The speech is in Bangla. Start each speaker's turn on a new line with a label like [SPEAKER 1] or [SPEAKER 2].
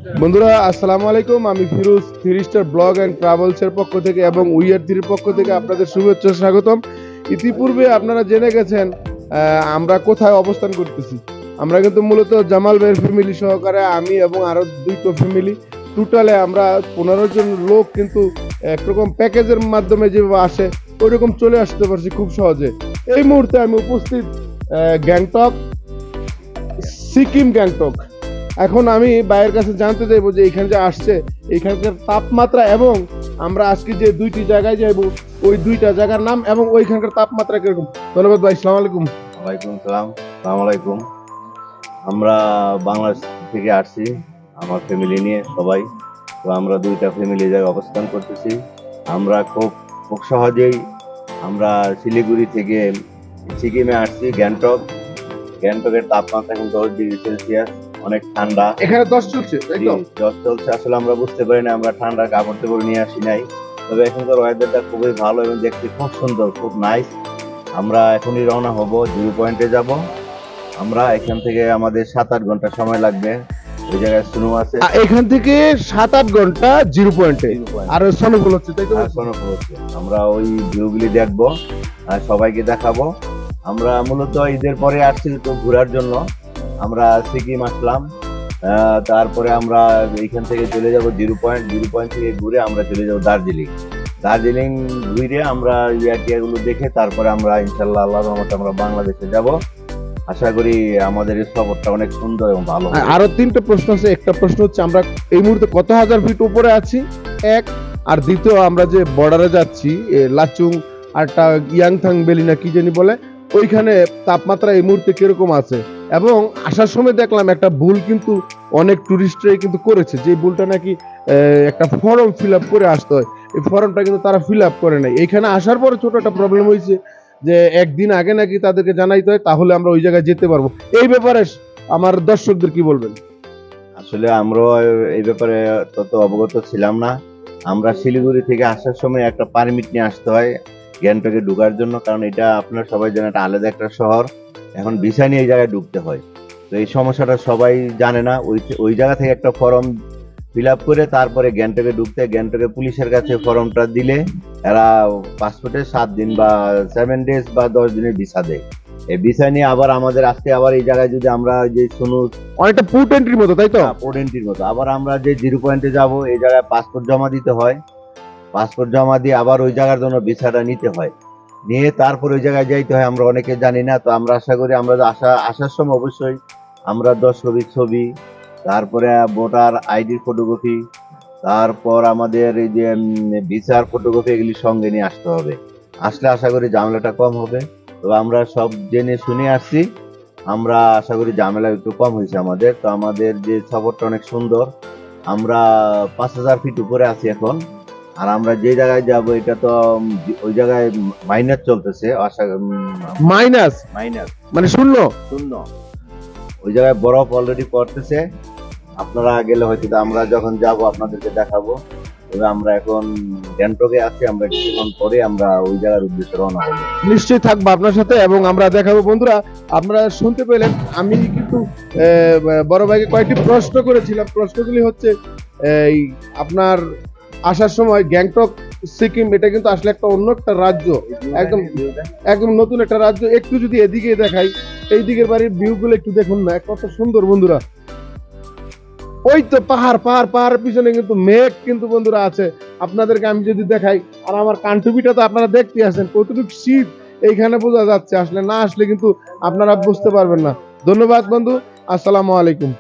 [SPEAKER 1] বন্ধুরা আসসালামু আলাইকুম, আমি Firoz three star blog and travels এর পক্ষ থেকে এবং উইয়ার থ্রির পক্ষ থেকে আপনাদের শুভেচ্ছা স্বাগতম। ইতিপূর্বে আপনারা জেনে গেছেন আমরা কোথায় অবস্থান করতেছি। আমরা কিন্তু মূলত জামাল ভাইয়ের ফ্যামিলি সহকারে আমি এবং আরো দুইটো ফ্যামিলি, টোটালে আমরা 15 জন লোক কিন্তু একরকম প্যাকেজের মাধ্যমে যেভাবে আসে ওইরকম চলে আসতে পারছি খুব সহজে। এই মুহূর্তে আমি উপস্থিত গ্যাংটক, সিকিম গ্যাংটক। এখন আমি ভাইয়ের কাছে জানতে চাইবো যে এখানে যে আসছে এখানকার তাপমাত্রা এবং আমরা আজকে যে দুইটি জায়গায় যাইবো ওই দুইটা জায়গার নাম এবং ওইখানকার তাপমাত্রা কিরকম। ধন্যবাদ ভাই, আসসালামু আলাইকুম।
[SPEAKER 2] ওয়ালাইকুম সালাম। আসসালামু আলাইকুম। আমরা বাংলাদেশ থেকে আসছি আমার ফ্যামিলি নিয়ে সবাই। তো আমরা দুইটা ফ্যামিলি জায়গায় অবস্থান করতেছি। আমরা খুব খুব সহজেই আমরা শিলিগুড়ি থেকে সিকিমে আসছি গ্যাংটক। গ্যাংটকের তাপমাত্রা এখন 10 ডিগ্রি সেলসিয়াস, অনেক ঠান্ডা।
[SPEAKER 1] এখানে 10 চলছে, তাই তো?
[SPEAKER 2] 10 চলছে। আসলে আমরা বুঝতে পারি না, আমরা ঠান্ডার কাপড় টাপড় নিয়ে আসি নাই। তবে এখনকার ওয়েদারটা খুবই ভালো এবং দেখতে খুব সুন্দর, খুব নাইস। আমরা এখনই রওনা হব, জিরো পয়েন্টে যাব। আমরা এখান থেকে আমাদের 7-8 ঘন্টা সময় লাগবে। ওই জায়গায় স্নো আছে।
[SPEAKER 1] এখান থেকে 7-8 ঘন্টা জিরো পয়েন্টে, আর স্নোফল হচ্ছে, তাই তো?
[SPEAKER 2] স্নোফল হচ্ছে। আমরা ওই ভিউগুলি দেখবো আর সবাইকে দেখাবো। আমরা মূলত ঈদের পরে আসছি তো ঘোরার জন্য। আমরা সিকিম আসলাম, তারপরে আমরা এইখান থেকে চলে যাব জিরো পয়েন্ট। জিরো পয়েন্ট থেকে ঘুরে আমরা চলে যাব দার্জিলিং। দার্জিলিং ঘুরে আমরা ইয়াগুলো দেখে তারপরে আমরা ইনশাল্লাহ আল্লাহর রহমতে আমরা বাংলাদেশে যাব। আশা করি আমাদের এই সফরটা অনেক সুন্দর এবং ভালো হবে।
[SPEAKER 1] আরো 3টা প্রশ্ন আছে। একটা প্রশ্ন হচ্ছে আমরা এই মুহূর্তে কত হাজার ফিট উপরে আছি, এক। আর দ্বিতীয়, আমরা যে বর্ডারে যাচ্ছি লাচুং আরটা ইয়াংথাং বেলি না কি জানি বলে, ওইখানে তাপমাত্রা এই মুহূর্তে কিরকম আছে। এবং আসার সময় দেখলাম একটা ভুল কিন্তু অনেক টুরিস্টরাই কিন্তু করেছে, যে ভুলটা নাকি একটা ফর্ম ফিল আপ করে আসতে হয়, এই ফর্মটা কিন্তু তারা ফিল আপ করে নাই। এখানে আসার পরে ছোট একটা প্রবলেম হয়েছে যে একদিন আগে নাকি তাদেরকে জানাইতে হয়, তাহলে আমরা ওই জায়গায় যেতে পারবো। এই ব্যাপারে আমার দর্শকদের কি বলবেন?
[SPEAKER 2] আসলে আমরা এই ব্যাপারে তত অবগত ছিলাম না। আমরা শিলিগুড়ি থেকে আসার সময় একটা পারমিট নিয়ে আসতে হয় গ্যাংটকে ঢোকার জন্য, কারণ এটা আপনারা সবাই জানেন এটা আলাদা একটা শহর। এখন ভিসা নিয়ে এই জায়গায় ঢুকতে হয়। তো এই সমস্যাটা সবাই জানে না। ওই জায়গা থেকে একটা ফর্ম ফিল আপ করে তারপরে গ্যাংটকে ঢুকতে, গ্যাংটকে পুলিশের কাছে ফর্মটা দিলে এরা পাসপোর্টে 7 দিন বা 7 ডেজ বা 10 দিনের ভিসা দেয়। এই ভিসা নিয়ে আবার আমাদের আজকে আবার এই জায়গায় যদি আমরা যে শুনু
[SPEAKER 1] অনেকটা পুট এন্ট্রির মতো, তাই তো?
[SPEAKER 2] পোর্ট এন্ট্রির মতো আবার আমরা যে জিরো পয়েন্টে যাব এই জায়গায় পাসপোর্ট জমা দিতে হয়। পাসপোর্ট জমা দিয়ে আবার ওই জায়গার জন্য ভিসাটা নিতে হয়, নিয়ে তারপর ওই জায়গায় যাইতে হয়। আমরা অনেকে জানি না। তো আমরা আশা করি আমরা আসার সময় অবশ্যই আমরা 10 কপি ছবি, তারপরে ভোটার আইডির ফটোকপি, তারপর আমাদের এই যে ভিসার ফটোকপি, এগুলি সঙ্গে নিয়ে আসতে হবে। আসলে আশা করি ঝামেলাটা কম হবে। তো আমরা সব জেনে শুনে আসছি। আমরা আশা করি ঝামেলা একটু কম হয়েছে আমাদের। তো আমাদের যে সফরটা অনেক সুন্দর। আমরা 5000 ফিট উপরে আছি এখন। আর আমরা যে জায়গায় যাব এটা তো ওই জায়গায় মাইনাস চলতেছে।
[SPEAKER 1] মাইনাস
[SPEAKER 2] মাইনাস
[SPEAKER 1] মানে শূন্য।
[SPEAKER 2] শূন্য। ওই জায়গায় বরফ অলরেডি পড়তেছে। আপনারা গেলে হয়তো, আমরা যখন যাব আপনাদেরকে দেখাবো। তবে আমরা এখন গ্যাংটকে আছি, আমরা কিছুক্ষণ পরে আমরা ওই জায়গার উদ্দেশ্যে রওনা হবো।
[SPEAKER 1] নিশ্চয়ই থাকবো আপনার সাথে এবং আমরা দেখাবো। বন্ধুরা, আপনারা শুনতে পেলেন, আমি কিন্তু বড় ভাইকে কয়েকটি প্রশ্ন করেছিলাম। প্রশ্নগুলি হচ্ছে এই আপনার আসার সময় গ্যাংটক সিকিম এটা কিন্তু আসলে একটা অন্য একটা রাজ্য, একদম একদম নতুন একটা রাজ্য। একটু যদি এদিকে দেখাই, এই দিকের বাড়ির ভিউ গুলো একটু দেখুন না, কত সুন্দর বন্ধুরা। ওই তো পাহাড় পাহাড় পাহাড়ের পিছনে কিন্তু মেঘ কিন্তু বন্ধুরা আছে। আপনাদেরকে আমি যদি দেখাই, আর আমার কানটুপিটা তো আপনারা দেখতে আছেন কতটুকু শীত এইখানে বোঝা যাচ্ছে। আসলে না আসলে কিন্তু আপনারা বুঝতে পারবেন না। ধন্যবাদ বন্ধু, আসসালামু আলাইকুম।